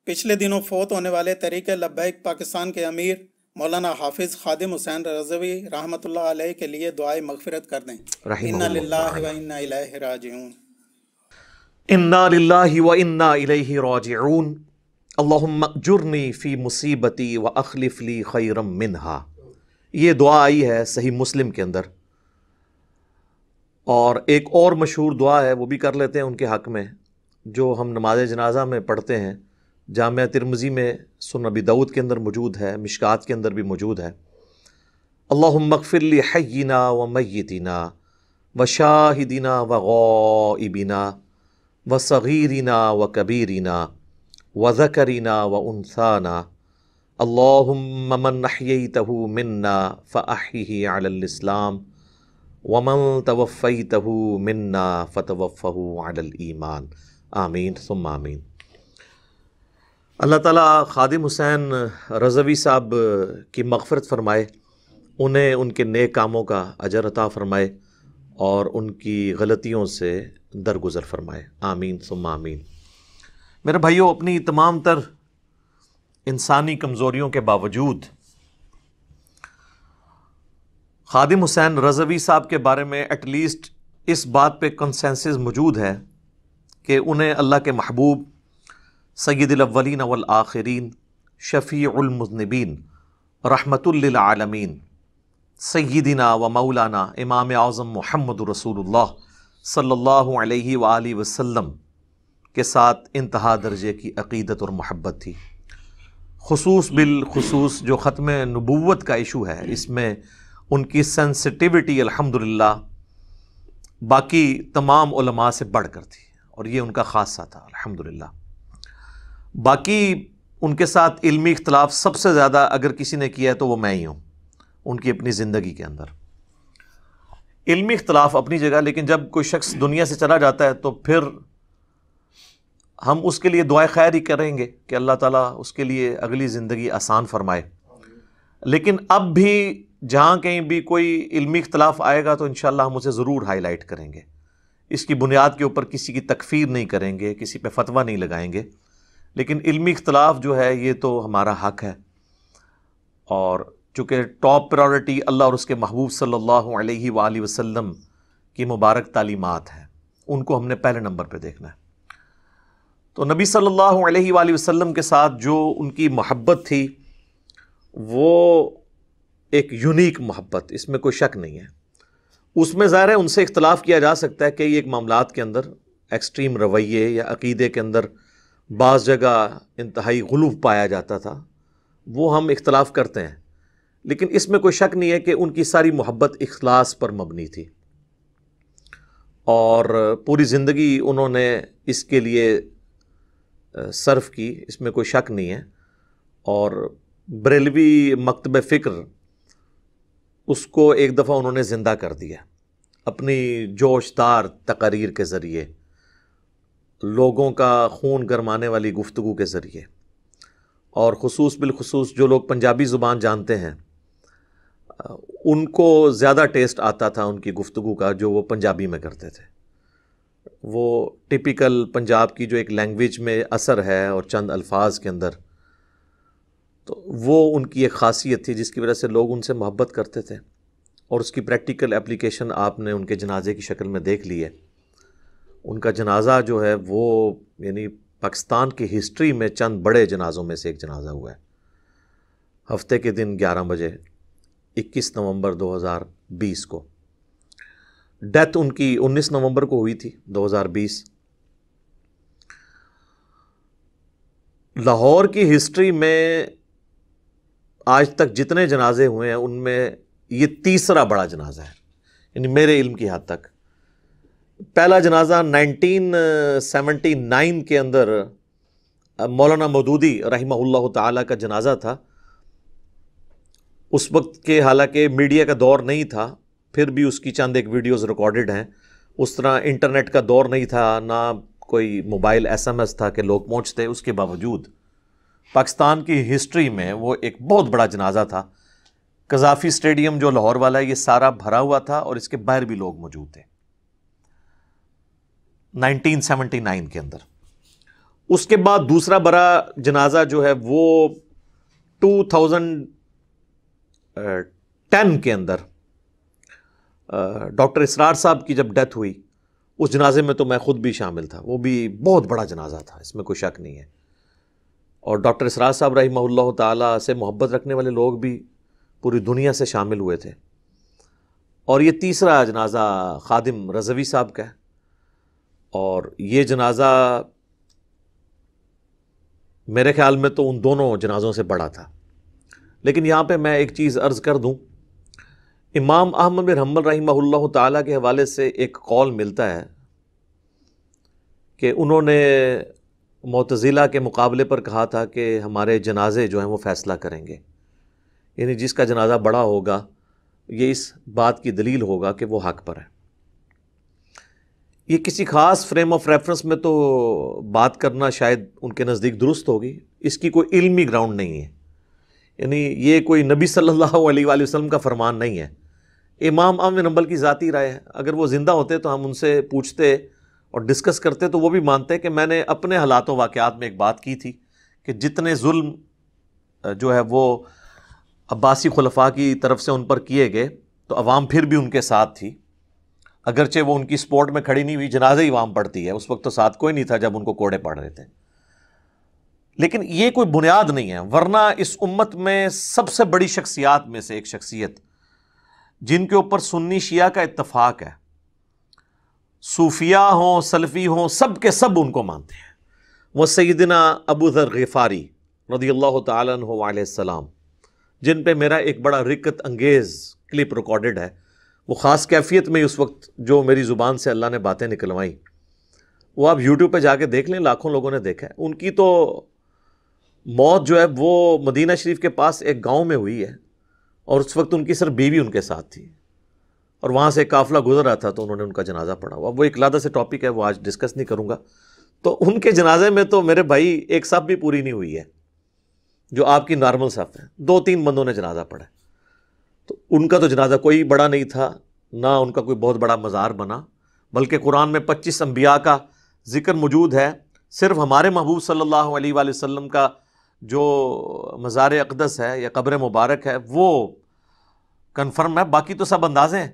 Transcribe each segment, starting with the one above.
پچھلے دنوں فوت ہونے والے تحریک لبیک پاکستان کے امیر مولانا حافظ خادم حسین رضوی رحمۃ اللہ علیہ کے لیے دعائے مغفرت کر دیں۔ انا للہ و انا الیہ راجعون۔ انا للہ و انا الیہ راجعون۔ اللہم اجرنی فی مصیبتی و اخلف لی خیرا منہا۔ یہ دعا آئی ہے صحیح مسلم کے اندر، اور ایک اور مشہور دعا ہے وہ بھی کر لیتے ہیں ان کے حق میں، جو ہم نماز جنازہ میں پڑھتے ہیں، جامعہ ترمذی میں، سنن ابی داؤد کے اندر موجود ہے، مشکات کے اندر بھی موجود ہے۔ اللہم اغفر لی حینا و میتنا و شاہدنا و غائبنا و صغیرنا و کبیرنا و ذکرنا و انثانا، اللہم من احییتہ منا فاحیہ علی الاسلام ومن توفیتہ منا فتوفہ علی الایمان، آمین ثم آمین۔ اللہ تعالیٰ خادم حسین رضوی صاحب کی مغفرت فرمائے، انہیں ان کے نیک کاموں کا اجر عطا فرمائے اور ان کی غلطیوں سے درگزر فرمائے، آمین ثم آمین۔ میرے بھائیوں، اپنی تمام تر انسانی کمزوریوں کے باوجود خادم حسین رضوی صاحب کے بارے میں ایٹ لیسٹ اس بات پہ کنسنسس موجود ہے کہ انہیں اللہ کے محبوب سید الاولین والآخرین، شفیع المذنبین، رحمت للعالمین، سیدنا و مولانا امام اعظم محمد رسول اللہ صلی اللہ علیہ وآلہ وسلم کے ساتھ انتہا درجے کی عقیدت اور محبت تھی۔ خصوص بالخصوص جو ختم نبوت کا ایشو ہے، اس میں ان کی سینسٹیوٹی الحمدللہ باقی تمام علماء سے بڑھ کر تھی، اور یہ ان کا خاصہ تھا الحمدللہ۔ باقی ان کے ساتھ علمی اختلاف سب سے زیادہ اگر کسی نے کیا ہے تو وہ میں ہی ہوں ان کی اپنی زندگی کے اندر۔ علمی اختلاف اپنی جگہ، لیکن جب کوئی شخص دنیا سے چلا جاتا ہے تو پھر ہم اس کے لیے دعائے خیر ہی کریں گے کہ اللہ تعالیٰ اس کے لیے اگلی زندگی آسان فرمائے۔ لیکن اب بھی جہاں کہیں بھی کوئی علمی اختلاف آئے گا تو انشاءاللہ ہم اسے ضرور ہائی لائٹ کریں گے، اس کی بنیاد کے اوپر کسی کی تکفیر نہیں کریں گے، کسی پہ فتویٰ نہیں لگائیں گے، لیکن علمی اختلاف جو ہے یہ تو ہمارا حق ہے، اور چونکہ ٹاپ پرائورٹی اللہ اور اس کے محبوب صلی اللہ علیہ وآلہ وسلم کی مبارک تعلیمات ہیں، ان کو ہم نے پہلے نمبر پہ دیکھنا ہے۔ تو نبی صلی اللہ علیہ وآلہ وسلم کے ساتھ جو ان کی محبت تھی وہ ایک یونیک محبت، اس میں کوئی شک نہیں ہے۔ اس میں ظاہر ہے ان سے اختلاف کیا جا سکتا ہے کہ یہ ایک معاملات کے اندر ایکسٹریم رویے یا عقیدے کے اندر بعض جگہ انتہائی غلو پایا جاتا تھا، وہ ہم اختلاف کرتے ہیں، لیکن اس میں کوئی شک نہیں ہے کہ ان کی ساری محبت اخلاص پر مبنی تھی، اور پوری زندگی انہوں نے اس کے لیے صرف کی، اس میں کوئی شک نہیں ہے۔ اور بریلوی مکتب فکر اس کو ایک دفعہ انہوں نے زندہ کر دیا اپنی جوش دار تقاریر کے ذریعے، لوگوں کا خون گرمانے والی گفتگو کے ذریعے، اور خصوص بالخصوص جو لوگ پنجابی زبان جانتے ہیں ان کو زیادہ ٹیسٹ آتا تھا ان کی گفتگو کا جو وہ پنجابی میں کرتے تھے۔ وہ ٹپیکل پنجاب کی جو ایک لینگویج میں اثر ہے اور چند الفاظ کے اندر، تو وہ ان کی ایک خاصیت تھی جس کی وجہ سے لوگ ان سے محبت کرتے تھے، اور اس کی پریکٹیکل اپلیکیشن آپ نے ان کے جنازے کی شکل میں دیکھ لی ہے۔ ان کا جنازہ جو ہے وہ یعنی پاکستان کی ہسٹری میں چند بڑے جنازوں میں سے ایک جنازہ ہوا ہے۔ ہفتے کے دن 11 بجے 21 نومبر 2020 کو، ڈیتھ ان کی 19 نومبر کو ہوئی تھی 2020۔ لاہور کی ہسٹری میں آج تک جتنے جنازے ہوئے ہیں ان میں یہ تیسرا بڑا جنازہ ہے، یعنی میرے علم کی حد تک۔ پہلا جنازہ 1979 کے اندر مولانا مودودی رحمہ اللہ تعالیٰ کا جنازہ تھا۔ اس وقت کے حالانکہ میڈیا کا دور نہیں تھا، پھر بھی اس کی چند ایک ویڈیوز ریکارڈڈ ہیں۔ اس طرح انٹرنیٹ کا دور نہیں تھا، نہ کوئی موبائل SMS تھا کہ لوگ پہنچتے، اس کے باوجود پاکستان کی ہسٹری میں وہ ایک بہت بڑا جنازہ تھا۔ قذافی اسٹیڈیم جو لاہور والا ہے یہ سارا بھرا ہوا تھا، اور اس کے باہر بھی لوگ موجود تھے 1979 کے اندر۔ اس کے بعد دوسرا بڑا جنازہ جو ہے وہ 2010 کے اندر ڈاکٹر اسرار صاحب کی جب ڈیتھ ہوئی، اس جنازے میں تو میں خود بھی شامل تھا. وہ بھی بہت بڑا جنازہ تھا، اس میں کوئی شک نہیں ہے. اور ڈاکٹر اسرار صاحب رحمہ اللہ تعالیٰ سے محبت رکھنے والے لوگ بھی پوری دنیا سے شامل ہوئے تھے. اور یہ تیسرا جنازہ خادم رضوی صاحب کا ہے، اور یہ جنازہ میرے خیال میں تو ان دونوں جنازوں سے بڑا تھا. لیکن یہاں پہ میں ایک چیز عرض کر دوں، امام احمد بن حنبل رحمہ اللہ تعالیٰ کے حوالے سے ایک قول ملتا ہے کہ انہوں نے معتزلہ کے مقابلے پر کہا تھا کہ ہمارے جنازے جو ہیں وہ فیصلہ کریں گے، یعنی جس کا جنازہ بڑا ہوگا یہ اس بات کی دلیل ہوگا کہ وہ حق پر ہے. یہ کسی خاص فریم آف ریفرنس میں تو بات کرنا شاید ان کے نزدیک درست ہوگی، اس کی کوئی علمی گراؤنڈ نہیں ہے. یعنی یہ کوئی نبی صلی اللہ علیہ وآلہ وسلم کا فرمان نہیں ہے، امام احمد بن حنبل کی ذاتی رائے ہے. اگر وہ زندہ ہوتے تو ہم ان سے پوچھتے اور ڈسکس کرتے تو وہ بھی مانتے کہ میں نے اپنے حالات و واقعات میں ایک بات کی تھی کہ جتنے ظلم جو ہے وہ عباسی خلفاء کی طرف سے ان پر کیے گئے تو عوام پھر بھی ان کے ساتھ تھی، اگرچہ وہ ان کی سپورٹ میں کھڑی نہیں ہوئی، جنازہ ہی عوام پڑھتی ہے. اس وقت تو ساتھ کوئی نہیں تھا جب ان کو کوڑے پڑ رہے تھے. لیکن یہ کوئی بنیاد نہیں ہے، ورنہ اس امت میں سب سے بڑی شخصیات میں سے ایک شخصیت جن کے اوپر سنی شیعہ کا اتفاق ہے، صوفیاء ہوں سلفی ہوں سب کے سب ان کو مانتے ہیں، وہ سیدنا ابو ذر غفاری رضی اللہ تعالیٰ عنہ علیہ السلام، جن پہ میرا ایک بڑا رکت انگیز کلپ ریکارڈڈ ہے. وہ خاص کیفیت میں اس وقت جو میری زبان سے اللہ نے باتیں نکلوائیں وہ آپ یوٹیوب پہ جا کے دیکھ لیں، لاکھوں لوگوں نے دیکھا ہے. ان کی تو موت جو ہے وہ مدینہ شریف کے پاس ایک گاؤں میں ہوئی ہے، اور اس وقت ان کی صرف بیوی ان کے ساتھ تھی، اور وہاں سے ایک قافلہ گزر رہا تھا تو انہوں نے ان کا جنازہ پڑھا. اب وہ ایک علیحدہ سے ٹاپک ہے، وہ آج ڈسکس نہیں کروں گا. تو ان کے جنازے میں تو میرے بھائی ایک صف بھی پوری نہیں ہوئی ہے جو آپ کی نارمل صف ہے، 2-3 بندوں نے جنازہ پڑھا. تو ان کا تو جنازہ کوئی بڑا نہیں تھا، نہ ان کا کوئی بہت بڑا مزار بنا، بلکہ قرآن میں 25 انبیاء کا ذکر موجود ہے. صرف ہمارے محبوب صلی اللہ علیہ وآلہ وسلم کا جو مزار اقدس ہے یا قبر مبارک ہے وہ کنفرم ہے، باقی تو سب اندازے ہیں.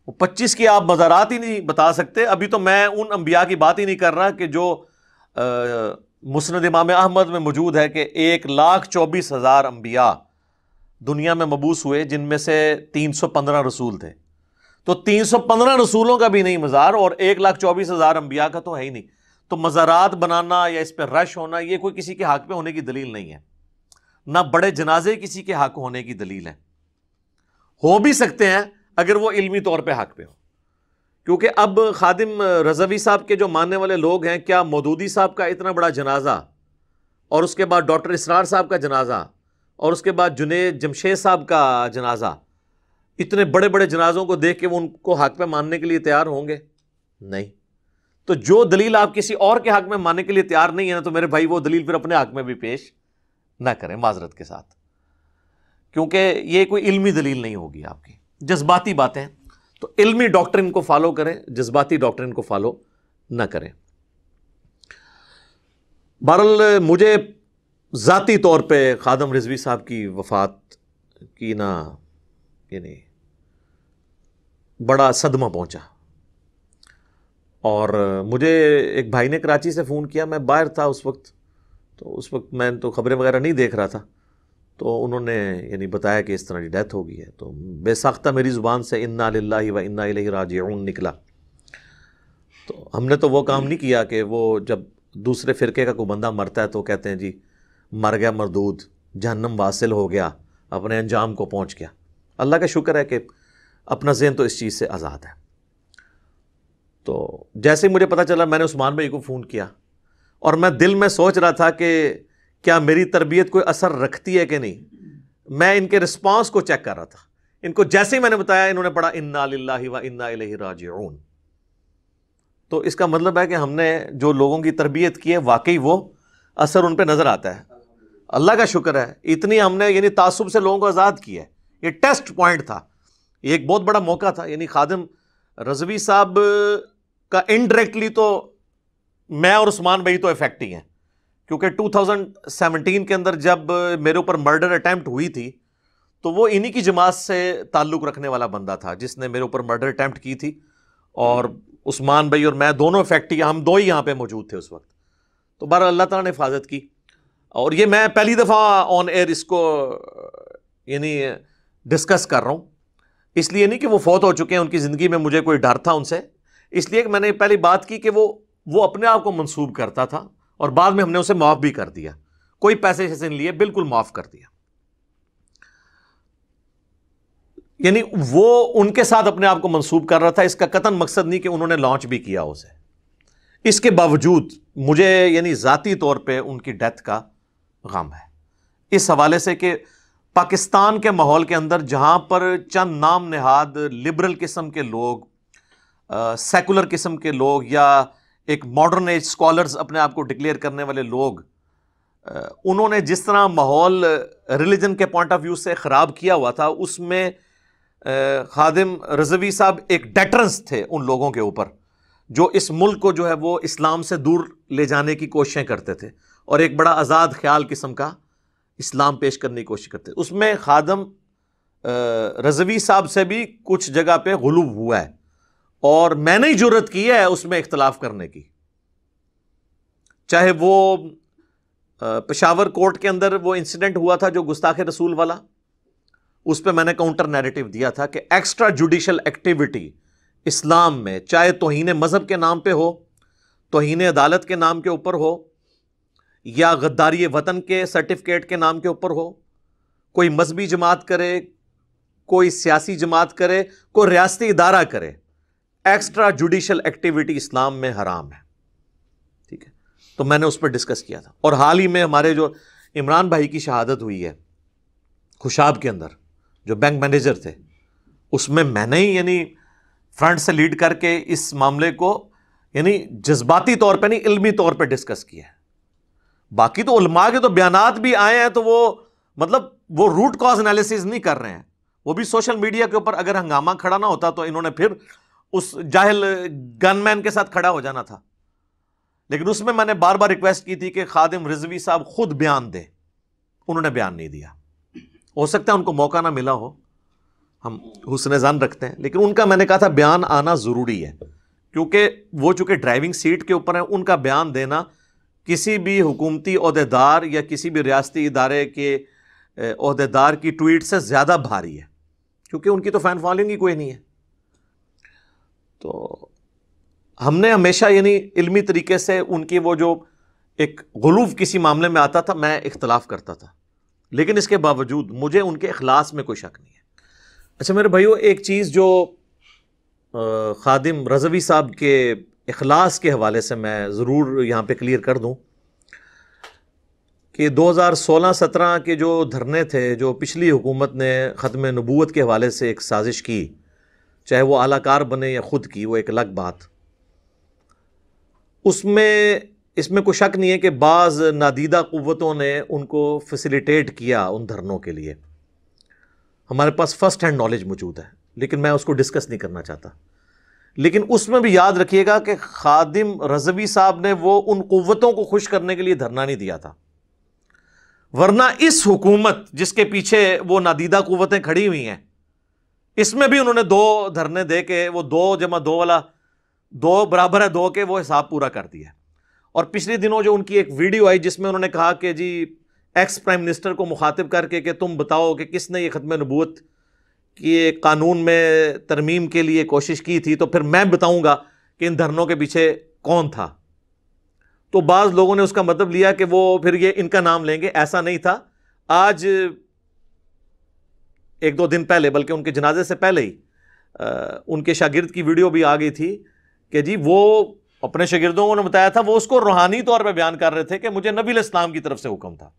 وہ 25 کی آپ مزارات ہی نہیں بتا سکتے. ابھی تو میں ان انبیاء کی بات ہی نہیں کر رہا کہ جو مسند امام احمد میں موجود ہے کہ 1,24,000 انبیاء دنیا میں مبعوث ہوئے، جن میں سے 315 رسول تھے. تو 315 رسولوں کا بھی نہیں مزار، اور 1,24,000 انبیاء کا تو ہے ہی نہیں. تو مزارات بنانا یا اس پہ رش ہونا یہ کوئی کسی کے حق پہ ہونے کی دلیل نہیں ہے، نہ بڑے جنازے کسی کے حق ہونے کی دلیل ہے. ہو بھی سکتے ہیں اگر وہ علمی طور پہ حق پہ ہو، کیونکہ اب خادم رضوی صاحب کے جو ماننے والے لوگ ہیں، کیا مودودی صاحب کا اتنا بڑا جنازہ، اور اس کے بعد ڈاکٹر اسرار صاحب کا جنازہ، اور اس کے بعد جنید جمشید صاحب کا جنازہ، اتنے بڑے بڑے جنازوں کو دیکھ کے وہ ان کو حق پہ ماننے کے لیے تیار ہوں گے؟ نہیں. تو جو دلیل آپ کسی اور کے حق میں ماننے کے لیے تیار نہیں ہے نا، تو میرے بھائی وہ دلیل پھر اپنے حق میں بھی پیش نہ کریں معذرت کے ساتھ، کیونکہ یہ کوئی علمی دلیل نہیں ہوگی آپ کی، جذباتی باتیں. تو علمی ڈاکٹرن کو فالو کریں، جذباتی ڈاکٹرن کو فالو نہ کریں. بہرحال مجھے ذاتی طور پہ خادم رضوی صاحب کی وفات کی نا یعنی بڑا صدمہ پہنچا. اور مجھے ایک بھائی نے کراچی سے فون کیا، میں باہر تھا اس وقت، تو اس وقت میں تو خبریں وغیرہ نہیں دیکھ رہا تھا. تو انہوں نے یعنی بتایا کہ اس طرح کی ڈیتھ ہو گئی ہے. تو بے ساختہ میری زبان سے انا للہ و انا الیہ راجعون نکلا. تو ہم نے تو وہ کام نہیں کیا کہ وہ جب دوسرے فرقے کا کوئی بندہ مرتا ہے تو کہتے ہیں جی مر گیا مردود، جہنم واصل ہو گیا، اپنے انجام کو پہنچ گیا. اللہ کا شکر ہے کہ اپنا ذہن تو اس چیز سے آزاد ہے. تو جیسے ہی مجھے پتہ چلا میں نے عثمان بھائی کو فون کیا، اور میں دل میں سوچ رہا تھا کہ کیا میری تربیت کوئی اثر رکھتی ہے کہ نہیں. میں ان کے رسپانس کو چیک کر رہا تھا. ان کو جیسے ہی میں نے بتایا انہوں نے پڑھا انا للہ و انا الیہ راجعون. تو اس کا مطلب ہے کہ ہم نے جو لوگوں کی تربیت کی ہے واقعی وہ اثر ان پہ نظر آتا ہے. اللہ کا شکر ہے اتنی ہم نے یعنی تعصب سے لوگوں کو آزاد کیا ہے. یہ ٹیسٹ پوائنٹ تھا، یہ ایک بہت بڑا موقع تھا. یعنی خادم رضوی صاحب کا انڈائریکٹلی تو میں اور عثمان بھائی تو افیکٹ ہی ہیں، کیونکہ 2017 کے اندر جب میرے اوپر مرڈر اٹیمپٹ ہوئی تھی تو وہ انہی کی جماعت سے تعلق رکھنے والا بندہ تھا جس نے میرے اوپر مرڈر اٹیمپٹ کی تھی، اور عثمان بھائی اور میں دونوں افیکٹ ہی، ہم دو ہی یہاں پہ موجود تھے اس وقت. تو بہرحال اللہ تعالیٰ نے حفاظت کی. اور یہ میں پہلی دفعہ آن ایئر اس کو یعنی ڈسکس کر رہا ہوں، اس لیے نہیں کہ وہ فوت ہو چکے ہیں، ان کی زندگی میں مجھے کوئی ڈر تھا ان سے، اس لیے کہ میں نے پہلی بات کی کہ وہ اپنے آپ کو منسوب کرتا تھا، اور بعد میں ہم نے اسے معاف بھی کر دیا، کوئی پیسے سے نہیں لیے، بالکل معاف کر دیا. یعنی وہ ان کے ساتھ اپنے آپ کو منسوب کر رہا تھا، اس کا قطعاً مقصد نہیں کہ انہوں نے لانچ بھی کیا اسے. اس کے باوجود مجھے یعنی ذاتی طور پہ ان کی ڈیتھ کا غم ہے، اس حوالے سے کہ پاکستان کے ماحول کے اندر جہاں پر چند نام نہاد لبرل قسم کے لوگ، سیکولر قسم کے لوگ، یا ایک ماڈرن ایج اسکالرز اپنے آپ کو ڈکلیئر کرنے والے لوگ، انہوں نے جس طرح ماحول ریلیجن کے پوائنٹ آف ویو سے خراب کیا ہوا تھا، اس میں خادم رضوی صاحب ایک ڈیٹرنس تھے ان لوگوں کے اوپر جو اس ملک کو جو ہے وہ اسلام سے دور لے جانے کی کوششیں کرتے تھے، اور ایک بڑا آزاد خیال قسم کا اسلام پیش کرنے کی کوشش کرتے تھے. اس میں خادم رضوی صاحب سے بھی کچھ جگہ پہ غلو ہوا ہے، اور میں نے ہی جرت کی ہے اس میں اختلاف کرنے کی. چاہے وہ پشاور کورٹ کے اندر وہ انسیڈنٹ ہوا تھا جو گستاخ رسول والا، اس پہ میں نے کاؤنٹر نیریٹو دیا تھا کہ ایکسٹرا جوڈیشل ایکٹیویٹی اسلام میں، چاہے توہین مذہب کے نام پہ ہو، توہین عدالت کے نام کے اوپر ہو، یا غداری وطن کے سرٹیفکیٹ کے نام کے اوپر ہو، کوئی مذہبی جماعت کرے، کوئی سیاسی جماعت کرے، کوئی ریاستی ادارہ کرے، ایکسٹرا جوڈیشل ایکٹیویٹی اسلام میں حرام ہے. ٹھیک ہے، تو میں نے اس پہ ڈسکس کیا تھا. اور حال ہی میں ہمارے جو عمران بھائی کی شہادت ہوئی ہے خوشاب کے اندر، جو بینک مینیجر تھے، اس میں نے ہی یعنی فرنٹ سے لیڈ کر کے اس معاملے کو یعنی جذباتی طور پہ نہیں، علمی طور پہ ڈسکس کیا ہے. باقی تو علماء کے تو بیانات بھی آئے ہیں، تو وہ مطلب وہ روٹ کاز انالیسز نہیں کر رہے ہیں، وہ بھی سوشل میڈیا کے اوپر اگر ہنگامہ کھڑا نہ ہوتا تو انہوں نے پھر اس جاہل گن مین کے ساتھ کھڑا ہو جانا تھا. لیکن اس میں نے بار بار ریکویسٹ کی تھی کہ خادم رضوی صاحب خود بیان دیں، انہوں نے بیان نہیں دیا. ہو سکتا ہے ان کو موقع نہ ملا ہو، ہم حسن ظن رکھتے ہیں، لیکن ان کا میں نے کہا تھا بیان آنا ضروری ہے، کیونکہ وہ چونکہ ڈرائیونگ سیٹ کے اوپر ہیں، ان کا بیان دینا کسی بھی حکومتی عہدیدار یا کسی بھی ریاستی ادارے کے عہدیدار کی ٹویٹ سے زیادہ بھاری ہے، کیونکہ ان کی تو فین فالوئنگ ہی کوئی نہیں ہے. تو ہم نے ہمیشہ یعنی علمی طریقے سے ان کی وہ جو ایک غلوف کسی معاملے میں آتا تھا، میں اختلاف کرتا تھا، لیکن اس کے باوجود مجھے ان کے اخلاص میں کوئی شک نہیں ہے. اچھا میرے بھائیو، ایک چیز جو خادم رضوی صاحب کے اخلاص کے حوالے سے میں ضرور یہاں پہ کلیئر کر دوں کہ 2016-17 کے جو دھرنے تھے، جو پچھلی حکومت نے ختم نبوت کے حوالے سے ایک سازش کی، چاہے وہ اعلی کار بنے یا خود کی، وہ ایک الگ بات. اس میں کوئی شک نہیں ہے کہ بعض نادیدہ قوتوں نے ان کو فیسیلیٹیٹ کیا ان دھرنوں کے لیے. ہمارے پاس فرسٹ ہینڈ نالج موجود ہے، لیکن میں اس کو ڈسکس نہیں کرنا چاہتا. لیکن اس میں بھی یاد رکھیے گا کہ خادم رضوی صاحب نے وہ ان قوتوں کو خوش کرنے کے لیے دھرنا نہیں دیا تھا، ورنہ اس حکومت جس کے پیچھے وہ نادیدہ قوتیں کھڑی ہوئی ہیں، اس میں بھی انہوں نے 2 دھرنے دے کے وہ 2 + 2 والا 2 برابر ہے 2 کے وہ حساب پورا کر دیا. اور پچھلے دنوں جو ان کی ایک ویڈیو آئی جس میں انہوں نے کہا کہ جی ایکس پرائم منسٹر کو مخاطب کر کے کہ تم بتاؤ کہ کس نے یہ ختم نبوت کی قانون میں ترمیم کے لیے کوشش کی تھی، تو پھر میں بتاؤں گا کہ ان دھرنوں کے پیچھے کون تھا. تو بعض لوگوں نے اس کا مطلب لیا کہ وہ پھر یہ ان کا نام لیں گے. ایسا نہیں تھا. آج 1-2 دن پہلے، بلکہ ان کے جنازے سے پہلے ہی ان کے شاگرد کی ویڈیو بھی آ گئی تھی کہ جی وہ اپنے شاگردوں نے بتایا تھا، وہ اس کو روحانی طور پہ بیان کر رہے تھے کہ مجھے نبی علیہ السلام کی طرف سے حکم تھا.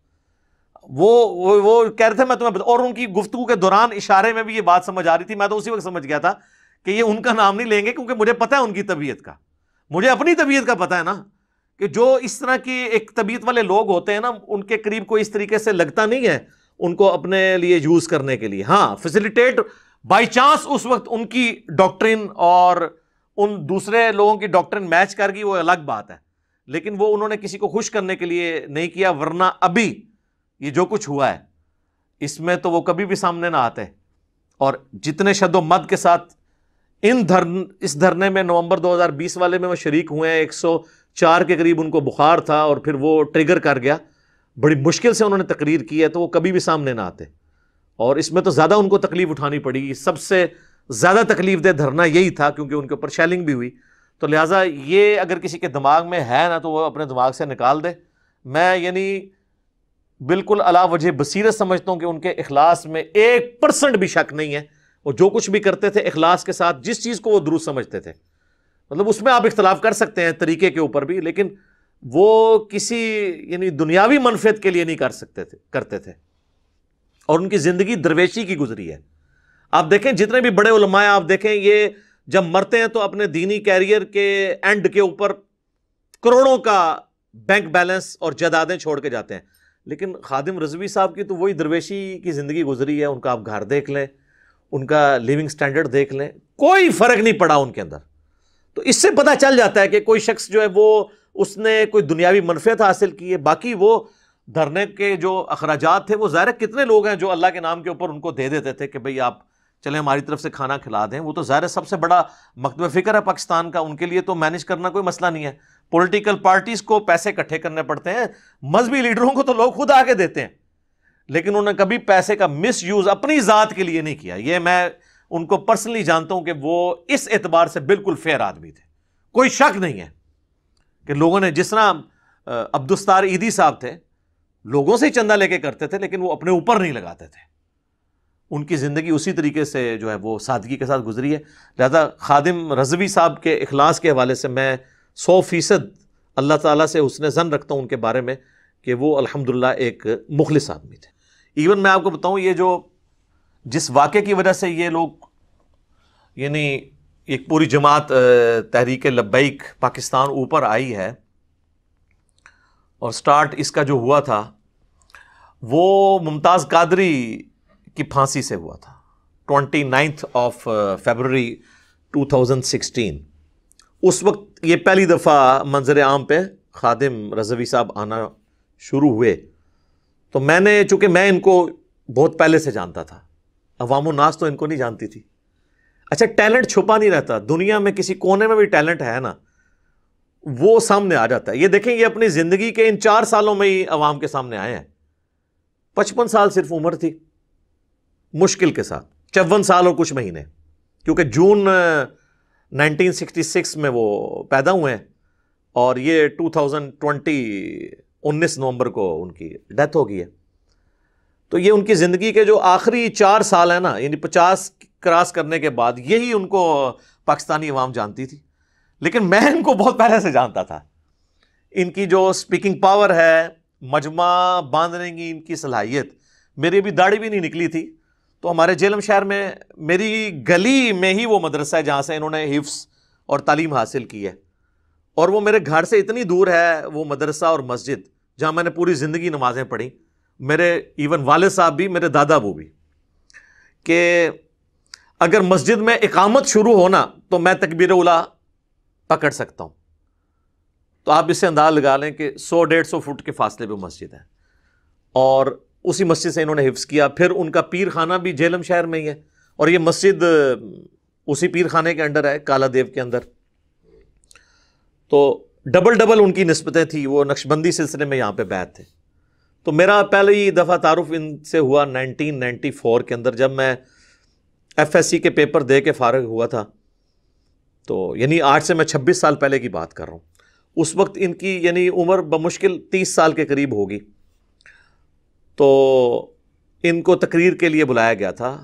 وہ کہہ رہے تھے میں تمہیں اور ان کی گفتگو کے دوران اشارے میں بھی یہ بات سمجھ آ رہی تھی. میں تو اسی وقت سمجھ گیا تھا کہ یہ ان کا نام نہیں لیں گے، کیونکہ مجھے پتہ ہے ان کی طبیعت کا، مجھے اپنی طبیعت کا پتہ ہے نا، کہ جو اس طرح کی ایک طبیعت والے لوگ ہوتے ہیں نا، ان کے قریب کوئی اس طریقے سے لگتا نہیں ہے ان کو اپنے لیے یوز کرنے کے لیے. ہاں فیسیلیٹیٹ بائی چانس اس وقت ان کی ڈاکٹرن اور ان دوسرے لوگوں کی ڈاکٹرن میچ کر گئی، وہ الگ بات ہے، لیکن وہ انہوں نے کسی کو خوش کرنے کے لیے نہیں کیا، ورنہ ابھی یہ جو کچھ ہوا ہے اس میں تو وہ کبھی بھی سامنے نہ آتے. اور جتنے شد و مد کے ساتھ اس دھرنے میں نومبر 2020 والے میں وہ شریک ہوئے ہیں، 104 کے قریب ان کو بخار تھا اور پھر وہ ٹریگر کر گیا، بڑی مشکل سے انہوں نے تقریر کی ہے، تو وہ کبھی بھی سامنے نہ آتے. اور اس میں تو زیادہ ان کو تکلیف اٹھانی پڑی، سب سے زیادہ تکلیف دہ دھرنا یہی تھا کیونکہ ان کے اوپر شیلنگ بھی ہوئی. تو لہٰذا یہ اگر کسی کے دماغ میں ہے نا تو وہ اپنے دماغ سے نکال دے. میں یعنی بالکل علی وجہ بصیرت سمجھتا ہوں کہ ان کے اخلاص میں 1% بھی شک نہیں ہے. وہ جو کچھ بھی کرتے تھے اخلاص کے ساتھ، جس چیز کو وہ درست سمجھتے تھے، مطلب اس میں آپ اختلاف کر سکتے ہیں طریقے کے اوپر بھی، لیکن وہ کسی یعنی دنیاوی منفعت کے لیے نہیں کرتے تھے. اور ان کی زندگی درویشی کی گزری ہے. آپ دیکھیں جتنے بھی بڑے علماء ہیں، آپ دیکھیں یہ جب مرتے ہیں تو اپنے دینی کیریئر کے اینڈ کے اوپر کروڑوں کا بینک بیلنس اور جائیدادیں چھوڑ کے جاتے ہیں. لیکن خادم رضوی صاحب کی تو وہی درویشی کی زندگی گزری ہے. ان کا آپ گھر دیکھ لیں، ان کا لیونگ سٹینڈرڈ دیکھ لیں، کوئی فرق نہیں پڑا ان کے اندر. تو اس سے پتہ چل جاتا ہے کہ کوئی شخص جو ہے وہ اس نے کوئی دنیاوی منفعت حاصل کی ہے. باقی وہ دھرنے کے جو اخراجات تھے وہ ظاہر کتنے لوگ ہیں جو اللہ کے نام کے اوپر ان کو دے دیتے تھے کہ بھئی آپ چلیں ہماری طرف سے کھانا کھلا دیں. وہ تو ظاہر سب سے بڑا مکتب فکر ہے پاکستان کا، ان کے لیے تو مینیج کرنا کوئی مسئلہ نہیں ہے. پولیٹیکل پارٹیز کو پیسے اکٹھے کرنے پڑتے ہیں، مذہبی لیڈروں کو تو لوگ خود آگے دیتے ہیں، لیکن انہوں نے کبھی پیسے کا مس یوز اپنی ذات کے لیے نہیں کیا. یہ میں ان کو پرسنلی جانتا ہوں کہ وہ اس اعتبار سے بالکل فیئر آدمی تھے. کوئی شک نہیں ہے کہ لوگوں نے جس طرح عبدالستار عیدی صاحب تھے، لوگوں سے ہی چندہ لے کے کرتے تھے لیکن وہ اپنے اوپر نہیں لگاتے تھے. ان کی زندگی اسی طریقے سے جو ہے وہ سادگی کے ساتھ گزری ہے. لہذا خادم رضوی صاحب کے اخلاص کے حوالے سے میں 100% اللہ تعالیٰ سے حسن ظن رکھتا ہوں ان کے بارے میں کہ وہ الحمدللہ ایک مخلص آدمی تھے. ایون میں آپ کو بتاؤں یہ جو جس واقعے کی وجہ سے یہ لوگ یعنی ایک پوری جماعت تحریک لبیک پاکستان اوپر آئی ہے، اور سٹارٹ اس کا جو ہوا تھا وہ ممتاز قادری کی پھانسی سے ہوا تھا 29 فیبروری 2016. اس وقت یہ پہلی دفعہ منظر عام پہ خادم رضوی صاحب آنا شروع ہوئے. تو میں نے چونکہ میں ان کو بہت پہلے سے جانتا تھا، عوام الناس تو ان کو نہیں جانتی تھی. اچھا ٹیلنٹ چھپا نہیں رہتا، دنیا میں کسی کونے میں بھی ٹیلنٹ ہے نا وہ سامنے آ جاتا ہے. یہ دیکھیں یہ اپنی زندگی کے ان 4 سالوں میں ہی عوام کے سامنے آئے ہیں. 55 سال صرف عمر تھی مشکل کے ساتھ، 54 سال اور کچھ مہینے، کیونکہ جون 1966 میں وہ پیدا ہوئے ہیں اور یہ 2020 19 نومبر کو ان کی ڈیتھ ہو گئی ہے. تو یہ ان کی زندگی کے جو آخری 4 سال ہیں نا، یعنی 50 کراس کرنے کے بعد یہی ان کو پاکستانی عوام جانتی تھی. لیکن میں ان کو بہت پہلے سے جانتا تھا. ان کی جو سپیکنگ پاور ہے، مجمع باندھنے کی ان کی صلاحیت، میری ابھی داڑھی بھی نہیں نکلی تھی تو ہمارے جہلم شہر میں میری گلی میں ہی وہ مدرسہ ہے جہاں سے انہوں نے حفظ اور تعلیم حاصل کی ہے، اور وہ میرے گھر سے اتنی دور ہے وہ مدرسہ اور مسجد جہاں میں نے پوری زندگی نمازیں پڑھی. میرے ایون والد صاحب بھی، میرے دادا ابو بھی، کہ اگر مسجد میں اقامت شروع ہونا تو میں تکبیر اولیٰ پکڑ سکتا ہوں. تو آپ اس سے انداز لگا لیں کہ 100-150 فٹ کے فاصلے پہ مسجد ہے، اور اسی مسجد سے انہوں نے حفظ کیا. پھر ان کا پیر خانہ بھی جہلم شہر میں ہی ہے، اور یہ مسجد اسی پیر خانے کے انڈر ہے، کالا دیو کے اندر. تو ڈبل ان کی نسبتیں تھیں. وہ نقشبندی سلسلے میں یہاں پہ بیعت تھے. تو میرا پہلی دفعہ تعارف ان سے ہوا 1994 کے اندر، جب میں FSC کے پیپر دے کے فارغ ہوا تھا. تو یعنی آج سے میں 26 سال پہلے کی بات کر رہا ہوں. اس وقت ان کی یعنی عمر بمشکل 30 سال کے قریب ہوگی. تو ان کو تقریر کے لیے بلایا گیا تھا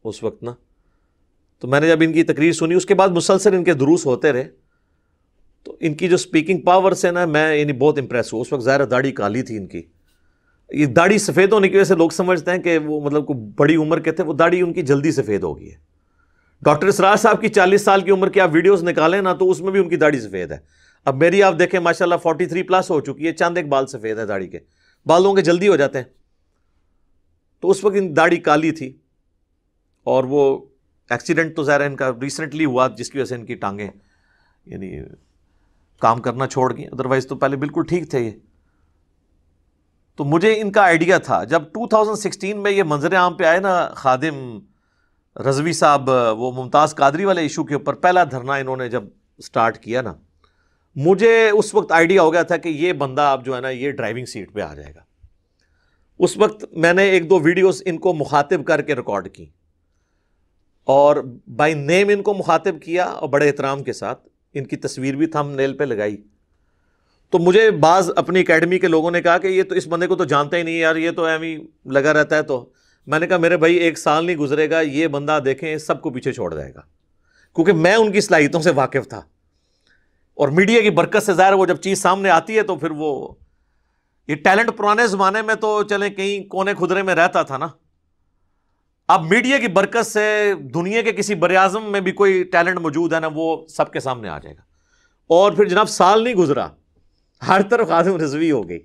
اس وقت نا. تو میں نے جب ان کی تقریر سنی، اس کے بعد مسلسل ان کے دروس ہوتے رہے. تو ان کی جو سپیکنگ پاور سے نا میں یعنی بہت امپریس ہوں. اس وقت ظاہر داڑھی کالی تھی ان کی. یہ داڑھی سفید ہونے کی وجہ سے لوگ سمجھتے ہیں کہ وہ مطلب کوئی بڑی عمر کے تھے. وہ داڑھی ان کی جلدی سفید ہو گئی ہے. ڈاکٹر اسرار صاحب کی 40 سال کی عمر کی آپ ویڈیوز نکالیں نا تو اس میں بھی ان کی داڑھی سفید ہے. اب میری آپ دیکھیں ماشاءاللہ 43+ ہو چکی ہے، چند ایک بال سفید ہے داڑھی کے. بالوں کے جلدی ہو جاتے ہیں. تو اس وقت ان داڑھی کالی تھی، اور وہ ایکسیڈنٹ تو ظاہر ان کا ریسنٹلی ہوا جس کی وجہ سے ان کی ٹانگیں یعنی کام کرنا چھوڑ گئے، ادروائز تو پہلے بالکل ٹھیک تھے یہ. تو مجھے ان کا آئیڈیا تھا جب 2016 میں یہ منظر عام پہ آئے نا خادم رضوی صاحب، وہ ممتاز قادری والے ایشو کے اوپر پہلا دھرنا انہوں نے جب سٹارٹ کیا نا، مجھے اس وقت آئیڈیا ہو گیا تھا کہ یہ بندہ اب جو ہے نا یہ ڈرائیونگ سیٹ پہ آ جائے گا. اس وقت میں نے 1-2 ویڈیوز ان کو مخاطب کر کے ریکارڈ کی اور بائی نیم ان کو مخاطب کیا اور بڑے احترام کے ساتھ ان کی تصویر بھی تھم نیل پہ لگائی. تو مجھے بعض اپنی اکیڈمی کے لوگوں نے کہا کہ یہ تو اس بندے کو تو جانتا ہی نہیں یار، یہ تو ایویں لگا رہتا ہے. تو میں نے کہا میرے بھائی 1 سال نہیں گزرے گا یہ بندہ دیکھیں سب کو پیچھے چھوڑ جائے گا، کیونکہ میں ان کی صلاحیتوں سے واقف تھا اور میڈیا کی برکت سے ظاہر وہ جب چیز سامنے آتی ہے تو پھر وہ یہ ٹیلنٹ پرانے زمانے میں تو چلیں کہیں کونے خدرے میں رہتا تھا نا، اب میڈیا کی برکت سے دنیا کے کسی بر اعظم میں بھی کوئی ٹیلنٹ موجود ہے نا وہ سب کے سامنے آ جائے گا. اور پھر جناب سال نہیں گزرا ہر طرف خادم رضوی ہو گئی.